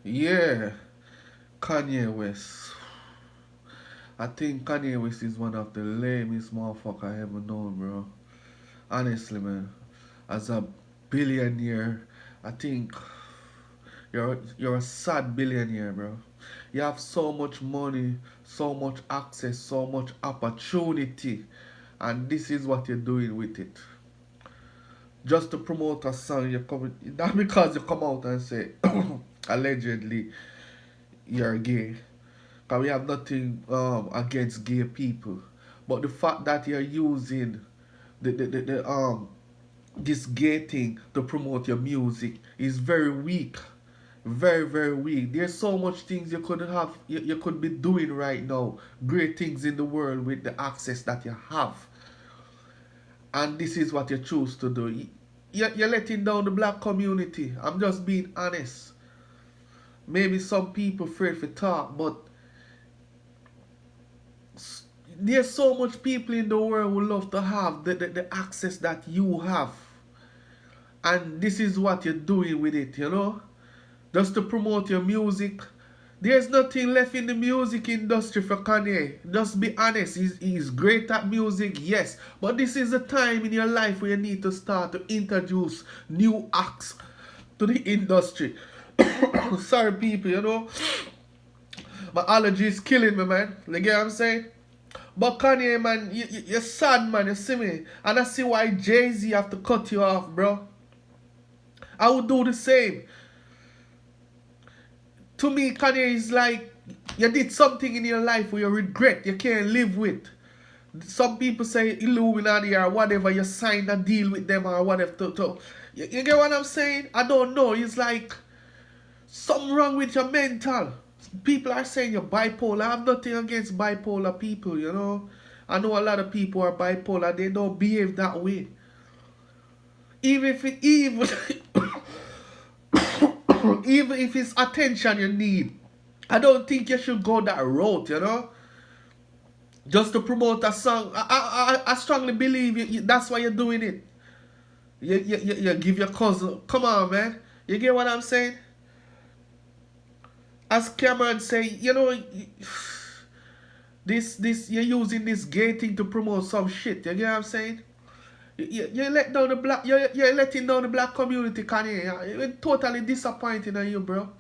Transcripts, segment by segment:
Yeah, Kanye West. I think Kanye West is one of the lamest motherfucker I ever known, bro. Honestly, man. As a billionaire, I think you're a sad billionaire, bro. You have so much money, so much access, so much opportunity, and this is what you're doing with it. Just to promote a song, you come not because you come out and say allegedly you're gay. Because we have nothing against gay people. But the fact that you're using the this gay thing to promote your music is very weak. Very, very weak. There's so much things you could have you could be doing right now. Great things in the world with the access that you have. And this is what you choose to do. You're letting down the black community. I'm just being honest. Maybe some people afraid to talk, but there's so much people in the world who love to have the access that you have. And this is what you're doing with it, you know? Just to promote your music. There's nothing left in the music industry for Kanye. Just be honest. He's great at music, yes. But this is a time in your life where you need to start to introduce new acts to the industry. Sorry, people, you know? My allergy is killing me, man. You get what I'm saying? But Kanye, man, you're sad, man. You see me? And I see why Jay-Z have to cut you off, bro. I would do the same. To me, Kanye is like, you did something in your life where you regret, you can't live with. Some people say Illuminati or whatever, you signed a deal with them or whatever. You get what I'm saying? I don't know. It's like something wrong with your mental. People are saying you're bipolar. I have nothing against bipolar people, you know. I know a lot of people are bipolar. They don't behave that way. Even if even if it's attention you need, I don't think you should go that route, you know. Just to promote a song. I strongly believe that's why you're doing it. You give your cousin. Come on, man. You get what I'm saying? As Cameron say, you know, this you're using this gay thing to promote some shit. You get what I'm saying? You let down the black. You're letting down the black community, Kanye. It's totally disappointing on you, bro.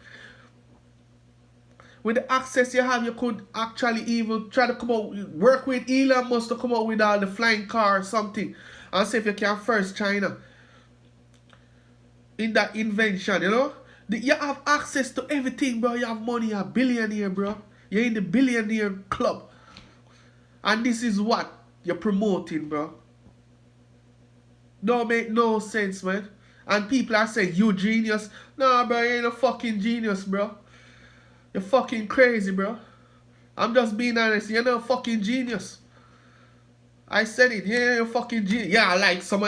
With the access you have, you could actually even try to come out, work with Elon Musk to come out with all the flying car or something, and see if you can first China in that invention, you know. You have access to everything, bro. You have money, you're a billionaire, bro. You're in the billionaire club. And this is what you're promoting, bro. Don't make no sense, man. And people are saying, you genius. Nah, bro, you ain't a fucking genius, bro. You're fucking crazy, bro. I'm just being honest. You're not a fucking genius. I said it. You're a fucking genius. Yeah, I like some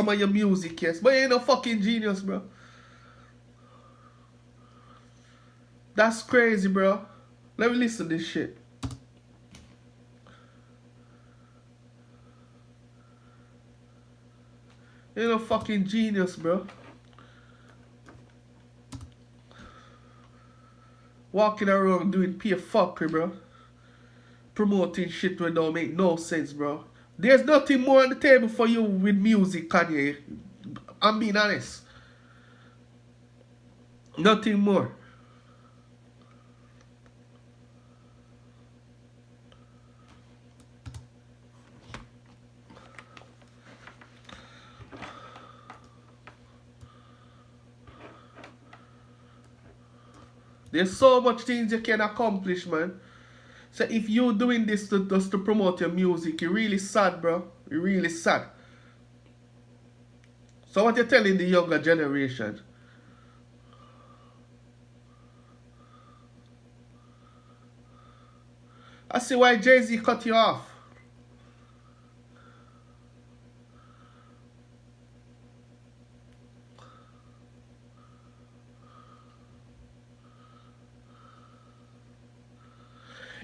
of your music, yes. But you ain't no fucking genius, bro. That's crazy, bro. Let me listen to this shit. You're no fucking genius, bro. Walking around doing pure fuckery, bro. Promoting shit that don't make no sense, bro. There's nothing more on the table for you with music, Kanye. I'm being honest. Nothing more. There's so much things you can accomplish, man. So if you're doing this just to promote your music, you're really sad, bro. You're really sad. So what you're telling the younger generation? I see why Jay-Z cut you off.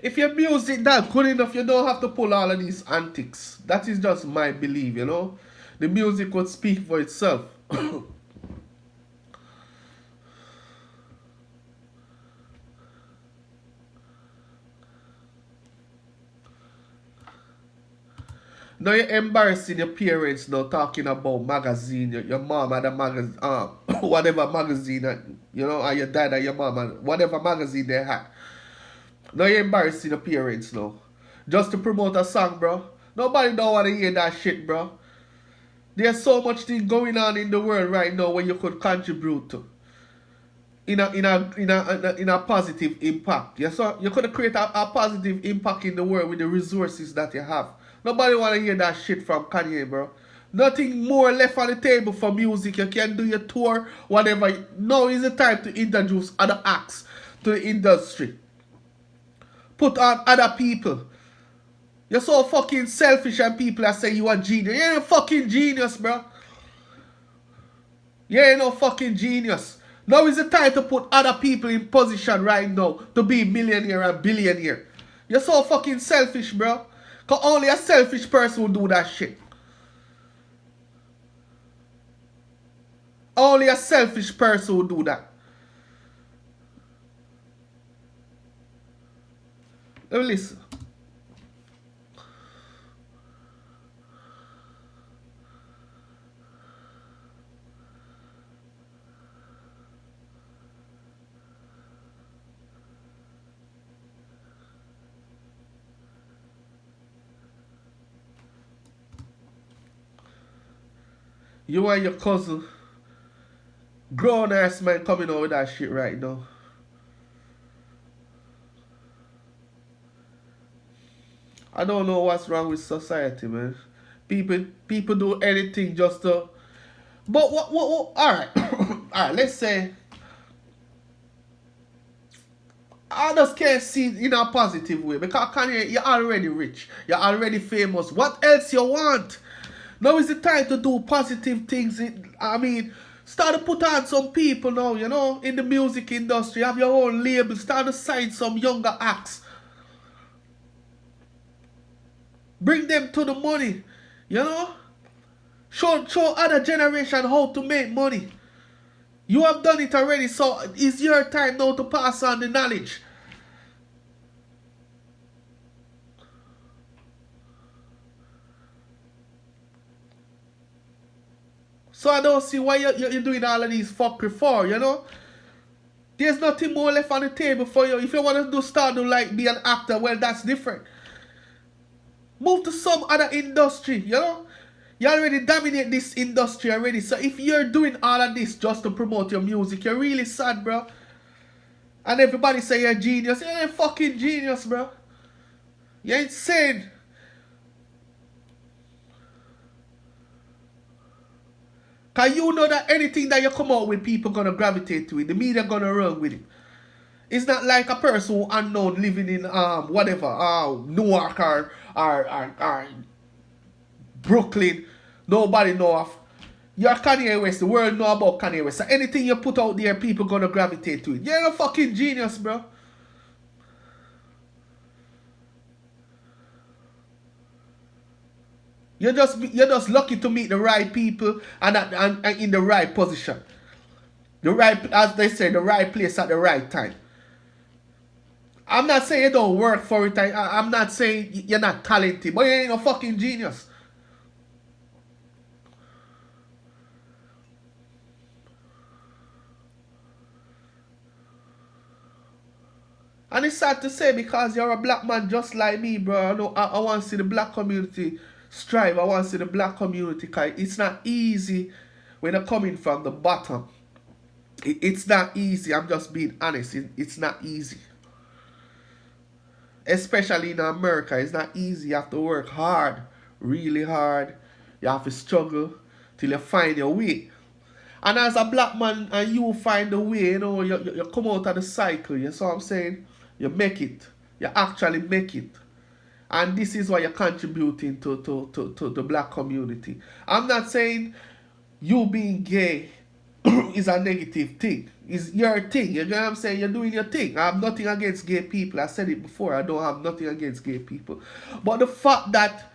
If your music that good enough, you don't have to pull all of these antics. That is just my belief, you know. The music would speak for itself. Now you're embarrassing your parents now talking about magazine, your mom had a magazine, whatever magazine, and your dad and your mom and whatever magazine they had. Now you're embarrassing your parents now. Just to promote a song, bro. Nobody don't want to hear that shit, bro. There's so much thing going on in the world right now where you could contribute to. In a positive impact. Yes, so you could create a positive impact in the world with the resources that you have. Nobody wanna hear that shit from Kanye, bro. Nothing more left on the table for music. You can do your tour, whatever. Now is the time to introduce other acts to the industry. Put on other people. You're so fucking selfish and people are saying you are genius. You ain't a fucking genius, bro. You ain't no fucking genius. Now is the time to put other people in position right now to be millionaire and billionaire. You're so fucking selfish, bro. Cause only a selfish person will do that shit. Only a selfish person will do that. Let me listen. You and your cousin, grown ass man coming out with that shit right now. I don't know what's wrong with society, man. People do anything just to. But what alright. Alright, let's say I just can't see it in a positive way. Because Kanye, you're already rich. You're already famous. What else you want? Now is the time to do positive things. I mean, start to put on some people now, in the music industry. Have your own label. Start to sign some younger acts. Bring them to the money, Show other generation how to make money. You have done it already, so it's your time now to pass on the knowledge. So I don't see why you're doing all of these fuckery for, There's nothing more left on the table for you. If you want to start to be an actor, well, that's different. Move to some other industry, You already dominate this industry already. So if you're doing all of this just to promote your music, you're really sad, bro. And everybody say you're a genius. You ain't fucking genius, bro. You're insane. Cause you know that anything that you come out with, people gonna gravitate to it. The media gonna run with it. It's not like a person who unknown living in Newark or Brooklyn. Nobody know of. You're Kanye West. The world know about Kanye West. So anything you put out there, people gonna gravitate to it. You're a fucking genius, bro. You're just lucky to meet the right people and in the right position. The right, as they say, the right place at the right time. I'm not saying you don't work for it. I'm not saying you're not talented, but you ain't no fucking genius. And it's sad to say because you're a black man just like me, bro. I want to see the black community strive. I want to see the black community, because it's not easy when you're coming from the bottom. It's not easy. I'm just being honest. It's not easy. Especially in America, it's not easy. You have to work hard, really hard. You have to struggle till you find your way. And as a black man, and you find the way, you come out of the cycle. You see what I'm saying? You make it. You actually make it. And this is why you're contributing to the black community. I'm not saying you being gay is a negative thing. It's your thing. You know what I'm saying? You're doing your thing. I have nothing against gay people. I said it before. I don't have nothing against gay people. But the fact that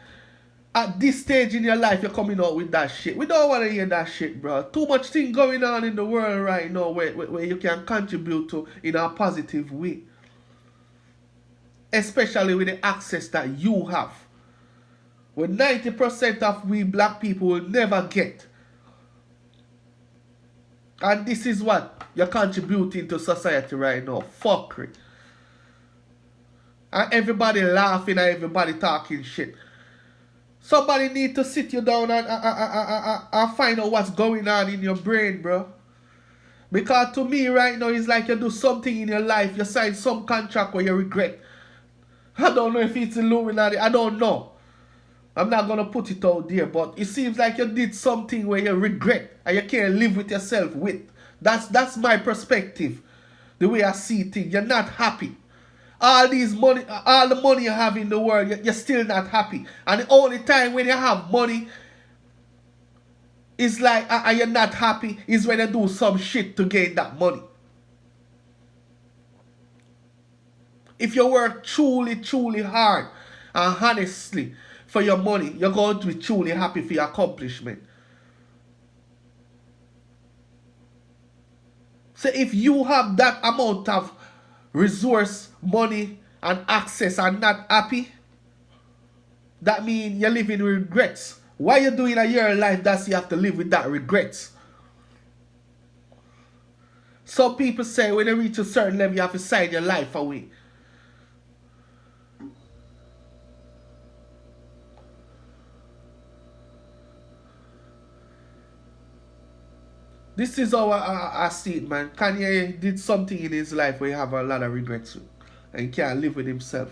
at this stage in your life you're coming out with that shit, we don't want to hear that shit, bro. Too much thing going on in the world right now where you can contribute to in a positive way. Especially with the access that you have. When 90% of we black people will never get. And this is what you're contributing to society right now. Fuckery. And everybody laughing and everybody talking shit. Somebody need to sit you down and find out what's going on in your brain, bro. Because to me right now, it's like you do something in your life. You sign some contract where you regret. I don't know if it's Illuminati. I don't know. I'm not going to put it out there. But it seems like you did something where you regret. And you can't live with yourself with. That's my perspective. The way I see things. You're not happy. All the money you have in the world, you're still not happy. And the only time when you have money, it's like you're not happy, is when you do some shit to gain that money. If you work truly, truly hard and honestly for your money, you're going to be truly happy for your accomplishment. So if you have that amount of resource, money, and access and not happy, that means you're living with regrets. Why you doing a year in life that you have to live with that regrets? Some people say when you reach a certain level, you have to sign your life away. This is how I see it, man. Kanye did something in his life where he have a lot of regrets with. And he can't live with himself.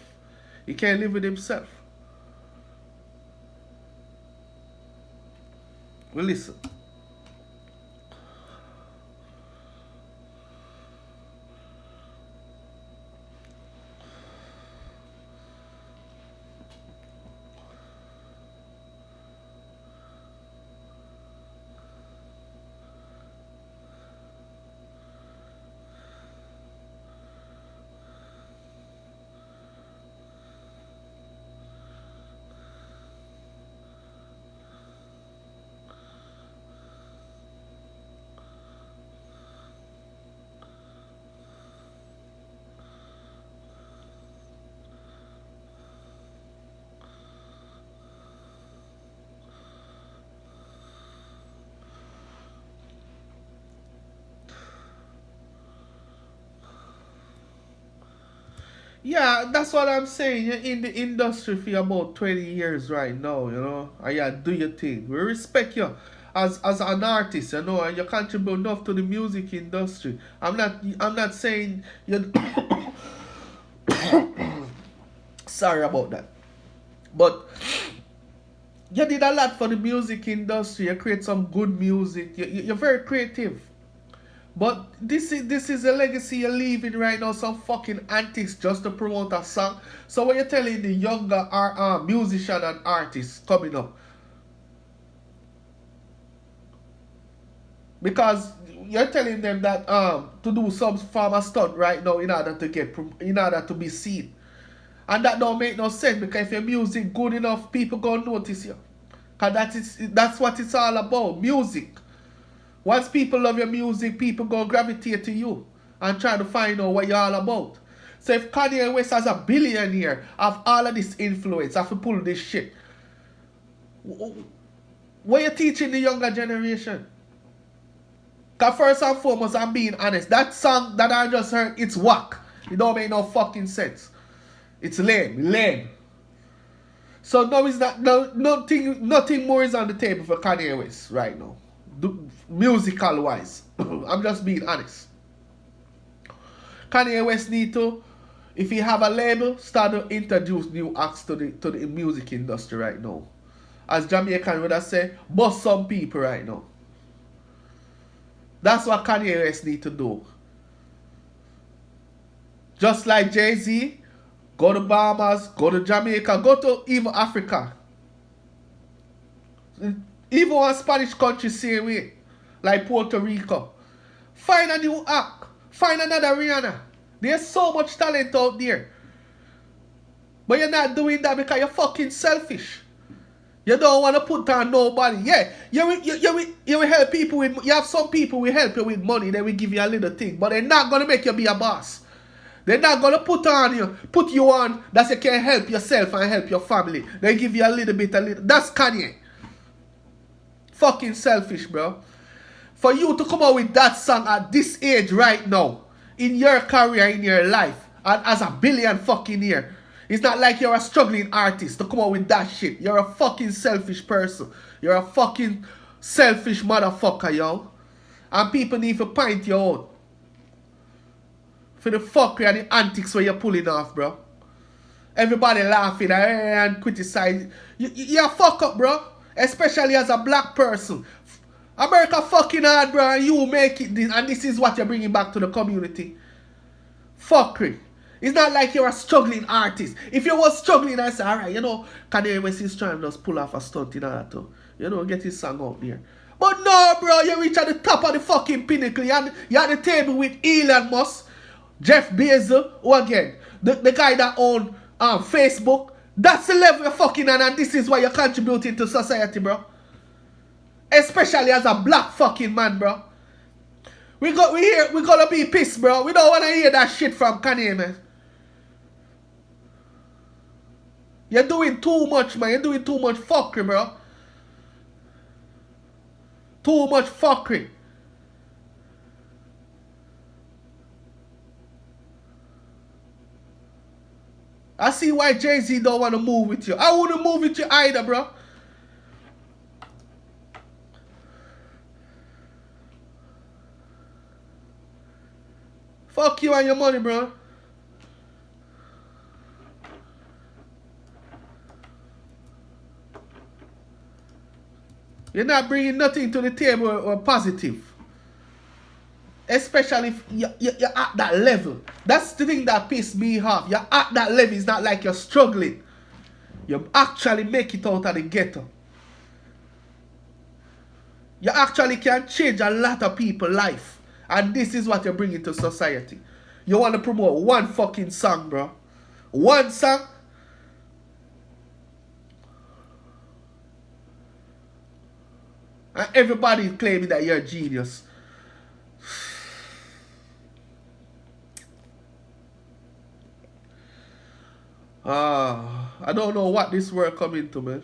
He can't live with himself. Well, listen. Yeah, that's what I'm saying. You're in the industry for about 20 years right now, you know, and you do your thing. We respect you as an artist, you know, and you contribute enough to the music industry. I'm not saying you sorry about that. But you did a lot for the music industry. You create some good music. You're very creative. But this is a legacy you're leaving right now. Some fucking antics just to promote a song. So what you're telling the younger musician and artists coming up, because you're telling them that to do some form of stunt right now in order to be seen, and that don't make no sense. Because if your music good enough, people gonna notice you. Cause that's what it's all about. Music. Once people love your music, people go gravitate to you and try to find out what you're all about. So if Kanye West as a billionaire have all of this influence, have to pull this shit, what are you teaching the younger generation? Because first and foremost, I'm being honest, that song that I just heard, it's whack. It don't make no fucking sense. It's lame. So now is that nothing more is on the table for Kanye West right now. Musical wise. I'm just being honest. Kanye West need to, if he have a label, start to introduce new acts to the music industry right now. As Jamaican would have said, bust some people right now. That's what Kanye West need to do. Just like Jay-Z, go to Bahamas, go to Jamaica, go to even Africa. Even one Spanish country same way. Like Puerto Rico. Find a new act. Find another Rihanna. There's so much talent out there. But you're not doing that because you're fucking selfish. You don't want to put on nobody. Yeah, you will help people with, you have some people will help you with money, then we give you a little thing. But they're not going to make you be a boss. They're not gonna put you on that you can help yourself and help your family. They give you a little bit, a little. That's Kanye. Fucking selfish, bro. For you to come out with that song at this age right now, in your career, in your life, and as a billion fucking year, it's not like you're a struggling artist to come out with that shit. You're a fucking selfish person. You're a fucking selfish motherfucker, yo. And people need to point you out for the fuckery and the antics where you're pulling off, bro. Everybody laughing and criticizing. You're a fuck up, bro. Especially as a black person. America fucking hard, bro, and you make it this, and this is what you're bringing back to the community. Fuckery. It's not like you're a struggling artist. If you was struggling, I say, alright, Kanye West is trying to just pull off a stunt in order to, get his song out there. But no, bro, you reach at the top of the fucking pinnacle. You're at the table with Elon Musk, Jeff Bezos, who again, the guy that owned Facebook. That's the level you're fucking on, and this is why you're contributing to society, bro. Especially as a black fucking man, bro. We're gonna be pissed, bro. We don't wanna hear that shit from Kanye, man. You're doing too much, man. You're doing too much fuckery, bro. Too much fuckery. I see why Jay-Z don't want to move with you. I wouldn't move with you either, bro. Fuck you and your money, bro. You're not bringing nothing to the table or positive. Especially if you're at that level. That's the thing that pissed me off. You're at that level. It's not like you're struggling. You actually make it out of the ghetto. You actually can change a lot of people's life. And this is what you're bringing to society. You want to promote one fucking song, bro. One song. And everybody is claiming that you're a genius. I don't know what this world coming to, man.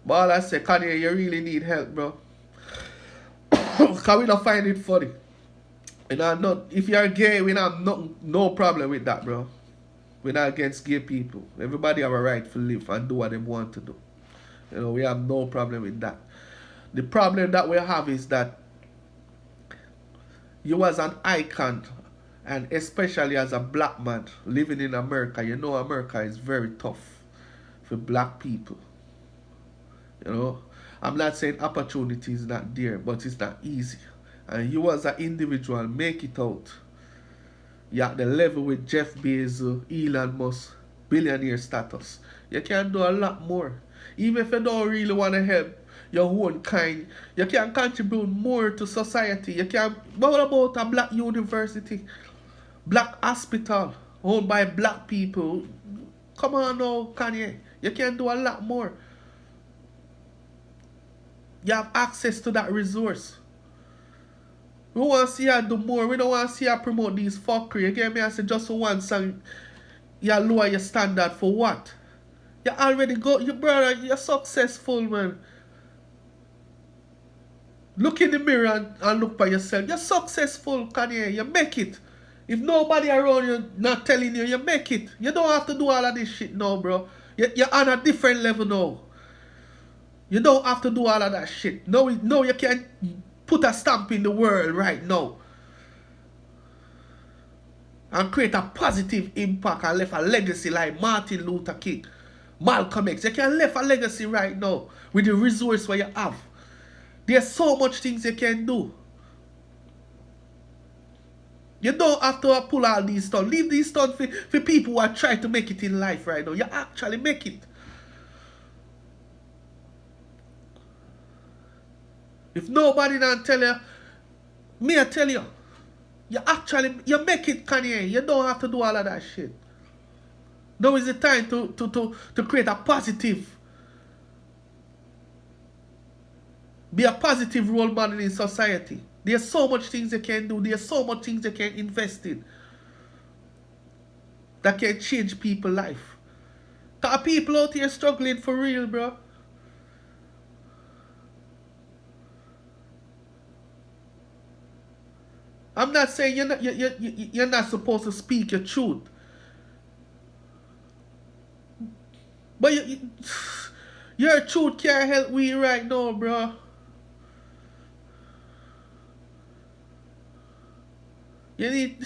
But all I say, Kanye, you really need help, bro. Because we don't find it funny. If you're gay, we have no problem with that, bro. We're not against gay people. Everybody have a right to live and do what they want to do. We have no problem with that. The problem that we have is that you as an icon, and especially as a black man living in America, America is very tough for black people. I'm not saying opportunity is not there, but it's not easy. And you as an individual make it out. You're at the level with Jeff Bezos, Elon Musk, billionaire status. You can do a lot more. Even if you don't really want to help your own kind, you can contribute more to society. You can, what about a black university, black hospital, owned by black people? Come on now, Kanye. You can do a lot more. You have access to that resource. We want to see you do more. We don't want to see you promote these fuckery. You get me? I say just for one song, you lower your standard for what? You already got your brother. You're successful, man. Look in the mirror and look by yourself. You're successful, Kanye. You make it. If nobody around you not telling you, you make it. You don't have to do all of this shit now, bro. You're on a different level now. You don't have to do all of that shit. No, you can put a stamp in the world right now. And create a positive impact and left a legacy like Martin Luther King, Malcolm X. You can left a legacy right now with the resource where you have. There's so much things you can do. You don't have to pull all these stunts. Leave these stunts for people who are trying to make it in life right now. You actually make it. If nobody don't tell you, me I tell you. You make it, Kanye. You don't have to do all of that shit. Now is the time to create a positive. Be a positive role model in society. There's so much things you can do. There's so much things you can invest in. that can change people's life. Cause people out here struggling for real, bro. I'm not saying you're not supposed to speak your truth, but your truth can't help we right now, bro. You need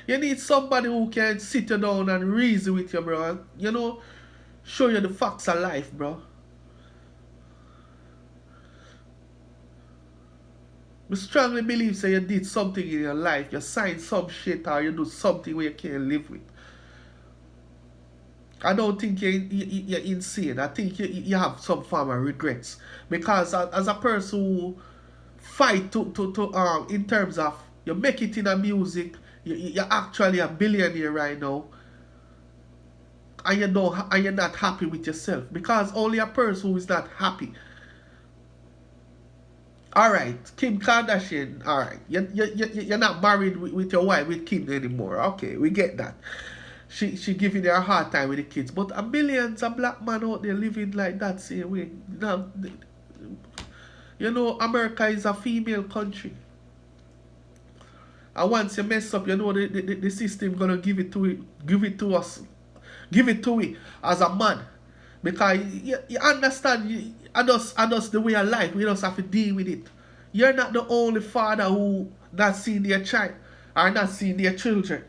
you need somebody who can sit you down and reason with you, bro. You know, show you the facts of life, bro. I strongly believe say you did something in your life, you signed some shit or you do something where you can't live with. I don't think you're insane. I think you have some form of regrets. Because as a person who fight to in terms of you make it in a music, you're actually a billionaire right now, and you're not happy with yourself. Because only a person who is not happy. Alright, Kim Kardashian, alright. You're not married with your wife, with Kim anymore. Okay, we get that. She giving her a hard time with the kids. But a millions of black men out there living like that same way. Now, you know, America is a female country. And once you mess up, you know the system gonna give it to us, give it to we as a man. Because you understand, and us the way of life, we just have to deal with it. You're not the only father who not seeing their child or not seeing their children.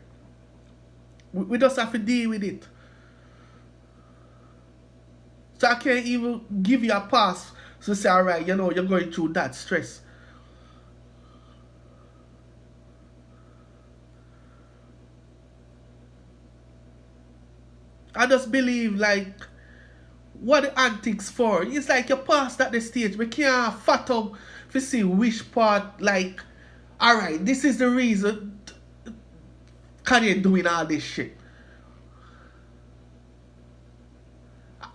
We just have to deal with it. So I can't even give you a pass to say, alright, you know, you're going through that stress. I just believe, like, what the antics for? It's like you passed at the stage. We can't fathom to see which part, like, alright, this is the reason Kanye doing all this shit.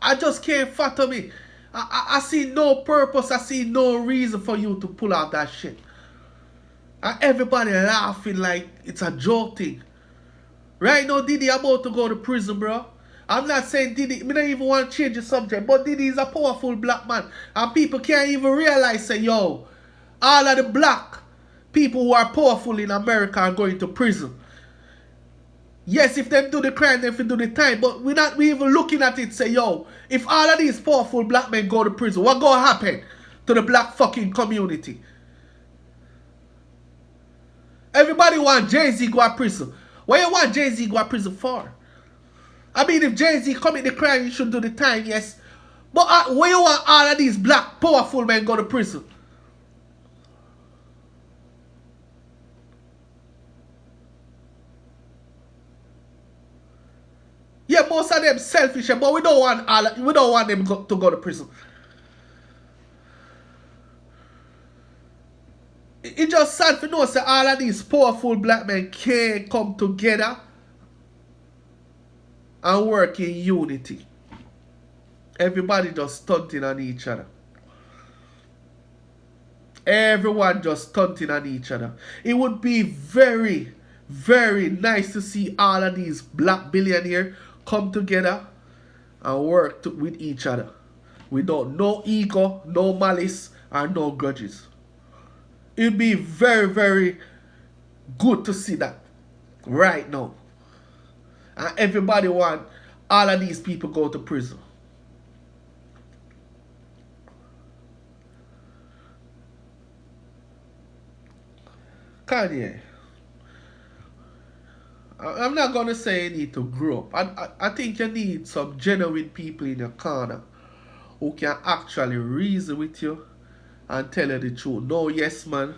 I just can't fathom it. I see no purpose. I see no reason for you to pull out that shit. And everybody laughing like it's a joke thing. Right now, Diddy about to go to prison, bro. I'm not saying Diddy, I don't even want to change the subject, but Diddy is a powerful black man. And people can't even realize, say, yo, all of the black people who are powerful in America are going to prison. Yes, if them do the crime, them do the time. But we even looking at it, say, yo, if all of these powerful black men go to prison, what gonna happen to the black fucking community? Everybody want Jay-Z go to prison. What you want Jay-Z go to prison for? I mean, if Jay-Z commit the crime, you should do the time, yes. But where you want all of these black powerful men go to prison? Yeah, most of them selfish, but we don't want them to go to prison. It just sad for know say all of these powerful black men can't come together and work in unity. Everybody just stunting on each other. Everyone just stunting on each other. It would be very, very nice to see all of these black billionaires come together and work with each other without no ego, no malice, and no grudges. It'd be very, very good to see that right now. And everybody want all of these people go to prison. Kanye, I'm not going to say you need to grow up. I think you need some genuine people in your corner who can actually reason with you and tell you the truth. No yes man,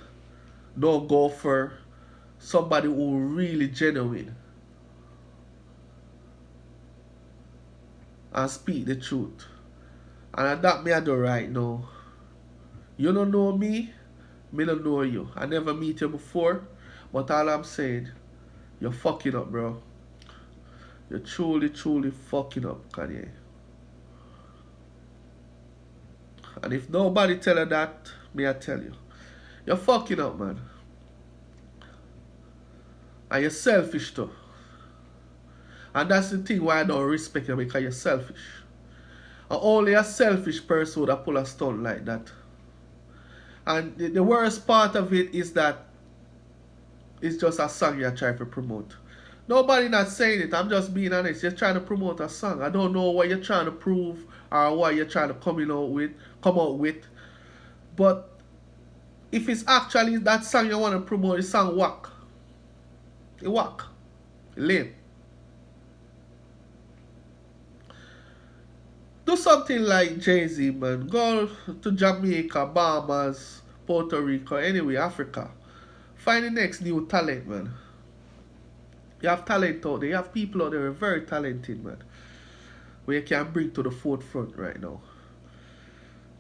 no gopher. Somebody who really genuine and speak the truth. And that me I do right now. You don't know me, me don't know you. I never meet you before, but all I'm saying, you're fucking up, bro. You're truly, truly fucking up, Kanye. And if nobody tell you that, me I tell you. You're fucking up, man. And you're selfish too. And that's the thing why I don't respect you, because you're selfish. And only a selfish person would have pull a stunt like that. And the worst part of it is that it's just a song you're trying to promote. Nobody not saying it. I'm just being honest. You're trying to promote a song. I don't know what you're trying to prove or what you're trying to come out with. But if it's actually that song you want to promote, the song whack. It whack. Lame. Do something like Jay-Z, man. Go to Jamaica, Bahamas, Puerto Rico, anyway, Africa. Find the next new talent, man. You have talent out there. You have people out there who are very talented, man. Where you can bring to the forefront right now.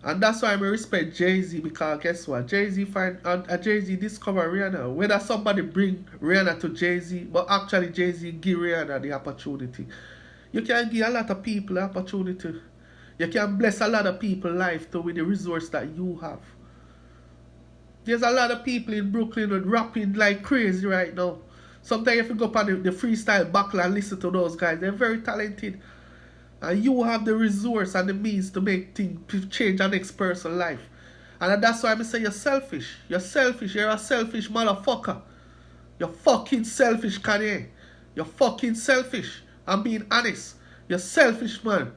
And that's why I respect Jay-Z, because guess what? Jay-Z discover Rihanna. Whether somebody bring Rihanna to Jay-Z, but actually Jay-Z give Rihanna the opportunity. You can give a lot of people the opportunity. You can bless a lot of people's life too with the resource that you have. There's a lot of people in Brooklyn with rapping like crazy right now. Sometimes if you go up on the freestyle battle and listen to those guys, they're very talented. And you have the resource and the means to make things, to change the next person's life. And that's why I say you're selfish. You're selfish. You're a selfish motherfucker. You're fucking selfish, Kanye. You're fucking selfish. I'm being honest. You're selfish, man.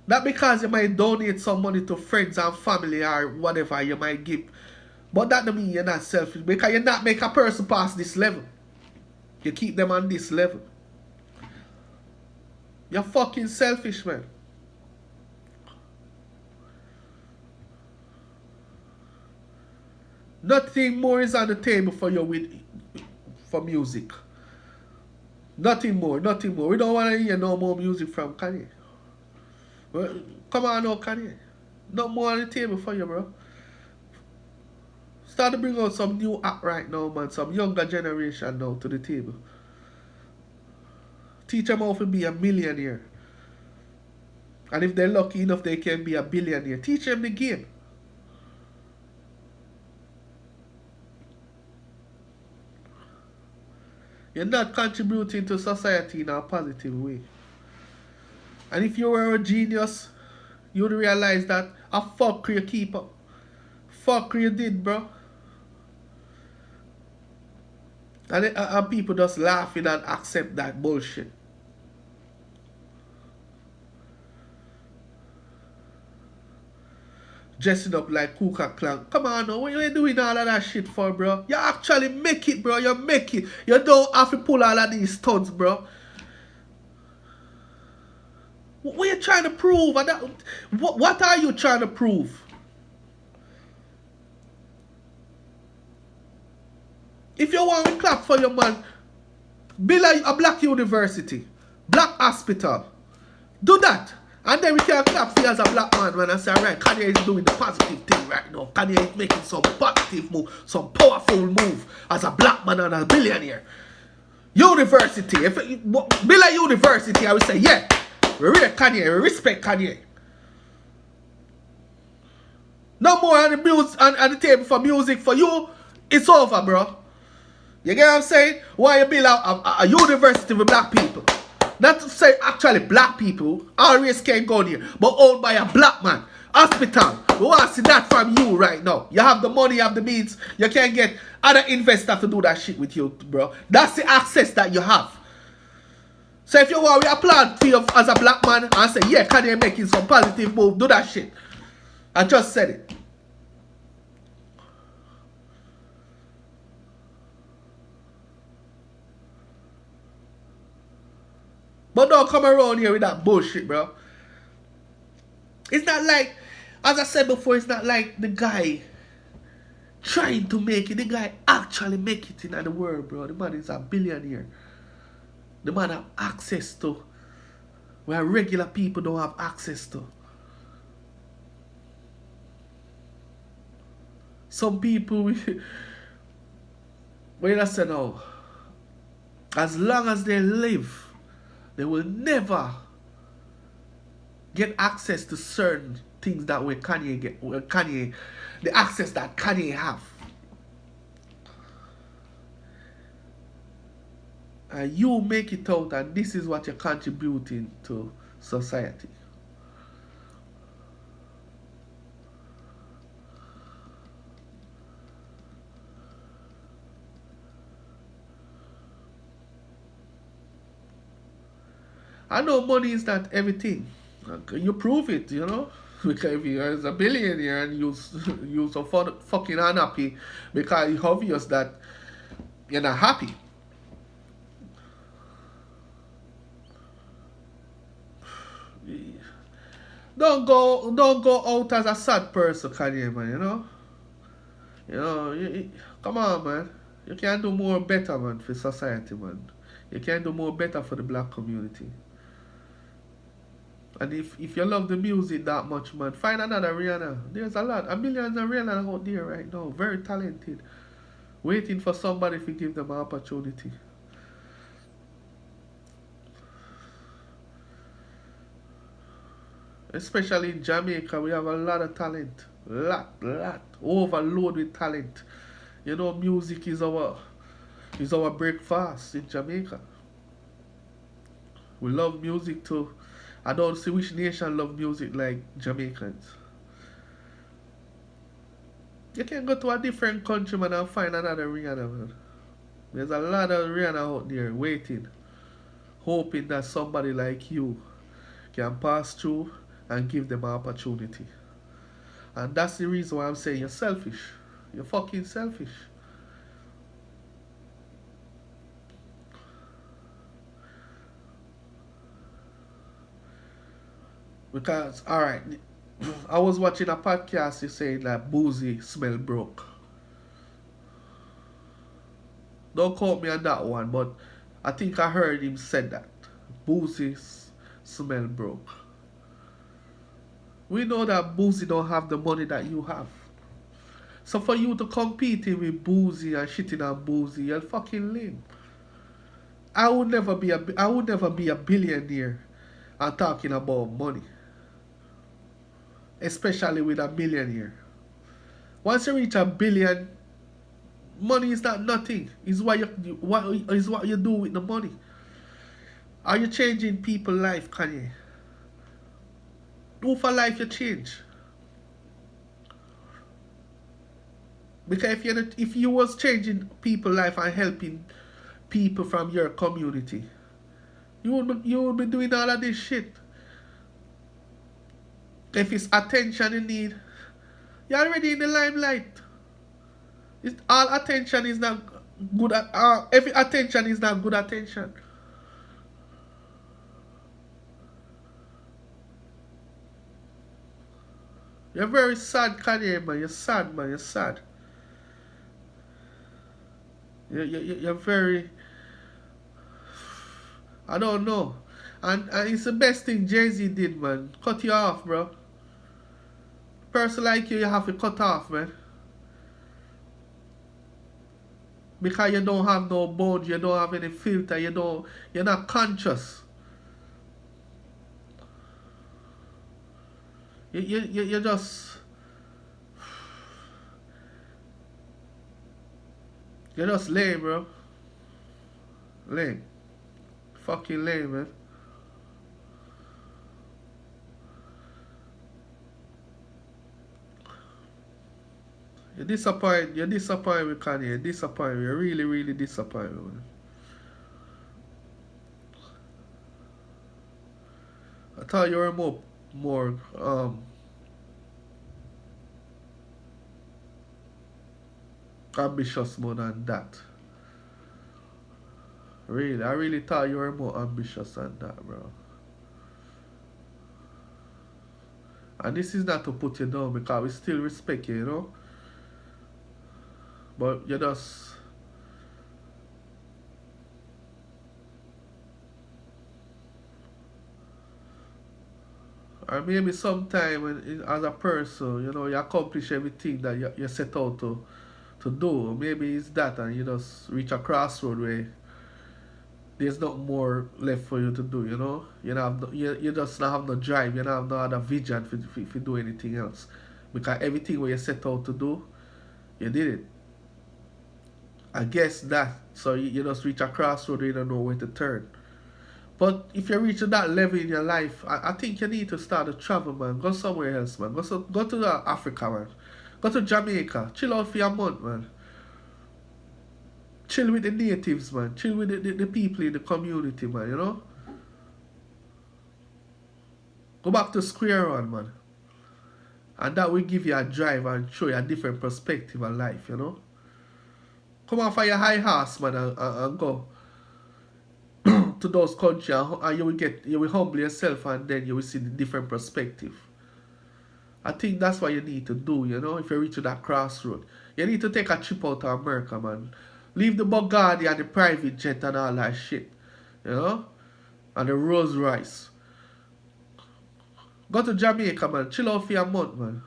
Not because you might donate some money to friends and family or whatever you might give. But that doesn't mean you're not selfish. Because you not make a person pass this level. You keep them on this level. You're fucking selfish, man. Nothing more is on the table for you for music. Nothing more, nothing more. We don't want to hear no more music from Kanye. Well, come on now, Kanye. No more on the table for you, bro. Start to bring out some new act right now, man. Some younger generation now to the table. Teach them how to be a millionaire. And if they're lucky enough, they can be a billionaire. Teach them the game. You're not contributing to society in a positive way. And if you were a genius, you would realize that a fuck you keep up. Fuck you did, bro. And people just laughing and accept that bullshit. Dressing up like Kuka Clan. Come on now, what you doing all of that shit for, bro? You actually make it, bro. You make it. You don't have to pull all of these stunts, bro. What are you trying to prove? What are you trying to prove? If you want to clap for your man, build a black university, black hospital. Do that. And then we can clap for you as a black man and say, alright, Kanye is doing the positive thing right now. Kanye is making some positive move, some powerful move as a black man and a billionaire. University. If build a university, I would say, yeah, we rate Kanye, we respect Kanye. No more on the table for music for you. It's over, bro. You get what I'm saying? Why you build a university with black people? Not to say actually black people, our race can't go there, but owned by a black man. Hospital, we want to see that from you right now. You have the money, you have the means, you can't get other investors to do that shit with you, bro. That's the access that you have. So if you want to applaud for you as a black man and say, yeah, Kanye making some positive move, do that shit. I just said it. But don't come around here with that bullshit, bro. It's not like, as I said before, it's not like the guy trying to make it. The guy actually make it in the world, bro. The man is a billionaire. The man have access to where regular people don't have access to. Some people, when I say now, as long as they live, they will never get access to certain things that the access that Kanye have. and you make it out, and this is what you're contributing to society. I know money is not everything. You prove it, you know. Because if you're a billionaire and you so fucking unhappy because it's obvious that you're not happy. Don't go out as a sad person, Kanye, man. Come on, man. You can do more better, man, for society, man. You can do more better for the black community. And if you love the music that much, man, find another Rihanna. There's a millions of Rihanna out there right now, very talented, waiting for somebody to give them an opportunity. Especially in Jamaica, we have a lot of talent. Lot. Overload with talent. Music is our breakfast in Jamaica. We love music too. I don't see which nation love music like Jamaicans. You can go to a different country, man, and find another Rihanna, man. There's a lot of Rihanna out there waiting, hoping that somebody like you can pass through and give them an opportunity. And that's the reason why I'm saying you're selfish. You're fucking selfish. Because, alright, I was watching a podcast, you saying that Boozy smell broke. Don't quote me on that one, but I think I heard him said that. Boozy smell broke. We know that Boozy don't have the money that you have. So for you to compete with Boozy and shitting on Boozy, you're fucking lame. I would never be a billionaire and talking about money. Especially with a millionaire. Once you reach a billion, money is not nothing. It's what you do with the money. Are you changing people's life, Kanye? Who for life you change? Because if you was changing people's life and helping people from your community, you would be doing all of this shit. If it's attention you need, you're already in the limelight. All attention is not good. Every attention is not good attention. You're very sad, Kanye, man. You're sad, man. You're sad. You're very. I don't know. And it's the best thing Jay-Z did, man. Cut you off, bro. Person like you have to cut off, man. Because you don't have no bones, you don't have any filter, you're not conscious. You just. You're just lame, bro. Lame. Fucking lame, man. You're disappointed with Kanye. You're disappointed. You're really, really disappointed, man. I thought you were more ambitious more than that. Really, I really thought you were more ambitious than that, bro. And this is not to put you down because we still respect you. But you just. Or maybe sometime as a person, you accomplish everything that you set out to do. Maybe it's that, and you just reach a crossroad where there's not more left for you to do. You don't have you just not have no drive. You don't have no other vision for do anything else, because everything where you set out to do, you did it. I guess that. So you just reach a crossroad, you don't know where to turn. But if you reach that level in your life, I think you need to start to travel, man. Go somewhere else, man. Go to Africa, man. Go to Jamaica. Chill out for a month, man. Chill with the natives, man. Chill with the people in the community, man, you know? Go back to square one, man. And that will give you a drive and show you a different perspective of life, you know? Come off of your high horse, man, and go to those countries, and you will humble yourself, and then you will see the different perspective. I think that's what you need to do, you know, if you reach to that crossroad. You need to take a trip out to America, man. Leave the Bugatti and the private jet and all that shit, you know, and the Rolls Royce. Go to Jamaica, man. Chill out for a month, man.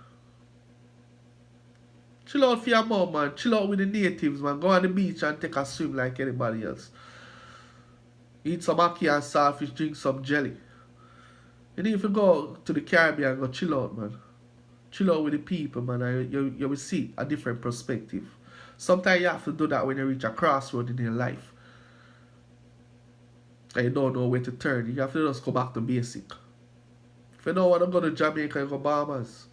Chill out for a month, man. Chill out with the natives, man. Go on the beach and take a swim like anybody else. Eat some ackee and saltfish, drink some jelly. You need to go to the Caribbean and go chill out, man. Chill out with the people, man. And you will see a different perspective. Sometimes you have to do that when you reach a crossroad in your life. And you don't know where to turn. You have to just go back to basic. If you don't want to go to Jamaica, you go Bahamas.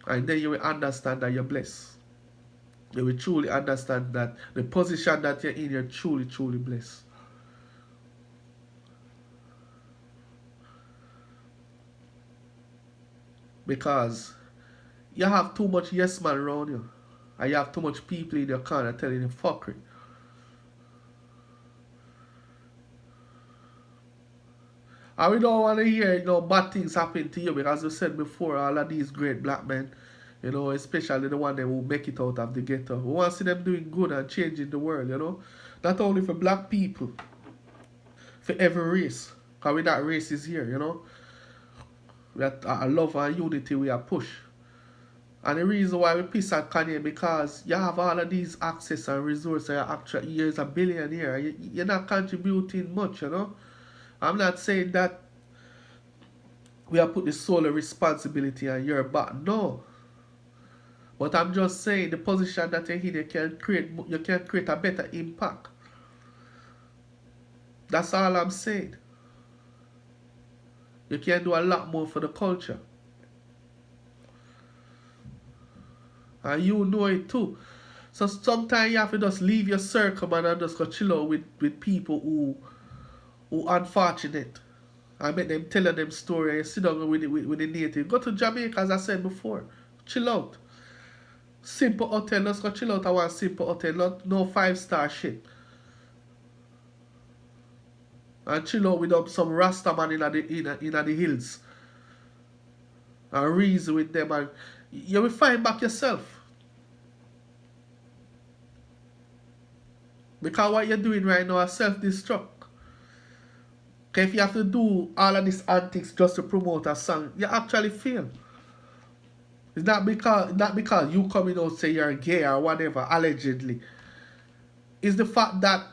And then you will understand that you're blessed. You will truly understand that the position that you're in, you're truly, truly blessed. Because you have too much yes man around you. And you have too much people in your corner telling you fuckery. And we don't want to hear, bad things happen to you, because we said before, all of these great black men, especially the one that will make it out of the ghetto. We want to see them doing good and changing the world, Not only for black people, for every race. Because with that race is here, We have a love and unity we are push. And the reason why we piss at Kanye, because you have all of these access and resources, you're a billionaire, you're not contributing much, I'm not saying that we have put the sole responsibility on your back, no. But I'm just saying the position that you're in, you can create a better impact. That's all I'm saying. You can do a lot more for the culture. And you know it too. So sometimes you have to just leave your circle, man, and just go chill out with people who unfortunate. I make them tell them story, and you sit down with the native. Go to Jamaica, as I said before. Chill out. Simple hotel. Let's go chill out at one simple hotel. No 5-star shit. And chill out with some Rasta man in the hills. And reason with them. And you will find back yourself. Because what you're doing right now is self-destruct. Okay, if you have to do all of these antics just to promote a song, you actually fail. It's not because you coming out say you're gay or whatever, allegedly. It's the fact that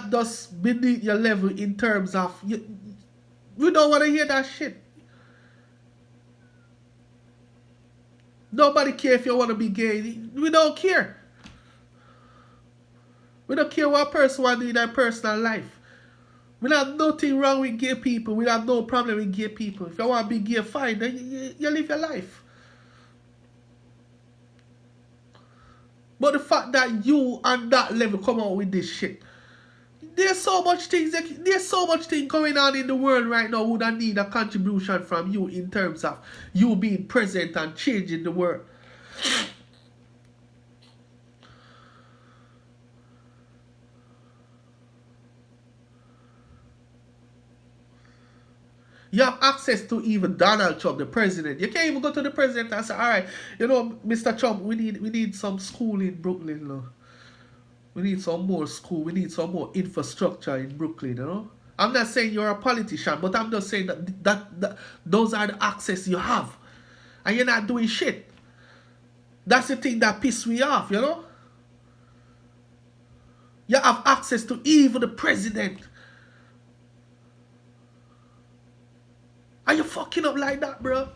does beneath your level in terms of we don't want to hear that shit. Nobody care if you want to be gay. We don't care. We don't care what a person want to do in their personal life. We don't have nothing wrong with gay people. We have no problem with gay people. If you want to be gay, fine. Then you live your life. But the fact that you on that level come out with this shit, there's so much things going on in the world right now who don't need a contribution from you in terms of you being present and changing the world. You have access to even Donald Trump, the president. You can't even go to the president and say, all right, Mr. Trump, we need some school in Brooklyn, We need some more school. We need some more infrastructure in Brooklyn, I'm not saying you're a politician, but I'm just saying that those are the access you have. And you're not doing shit. That's the thing that pisses me off, You have access to even the president. Are you fucking up like that, bro?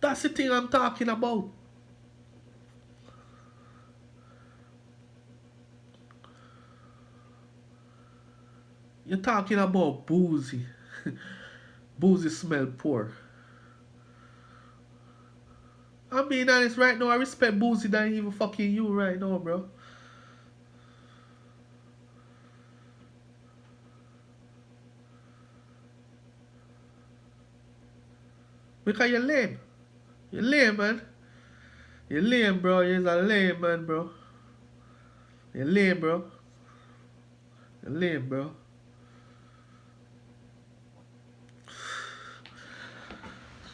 That's the thing I'm talking about. You're talking about Boozy. Boozy smell poor. I'm being honest right now. I respect Boozy than even fucking you right now, bro. Because you're lame. You're lame, man. You're lame, bro. You're a lame, man, bro. You're lame, bro. You're lame, bro.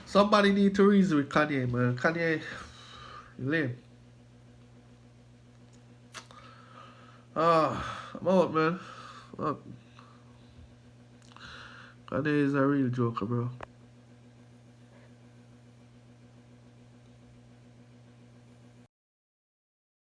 Somebody need to reason with Kanye, man. Kanye, you're lame. I'm out, man. Kanye is a real joker, bro.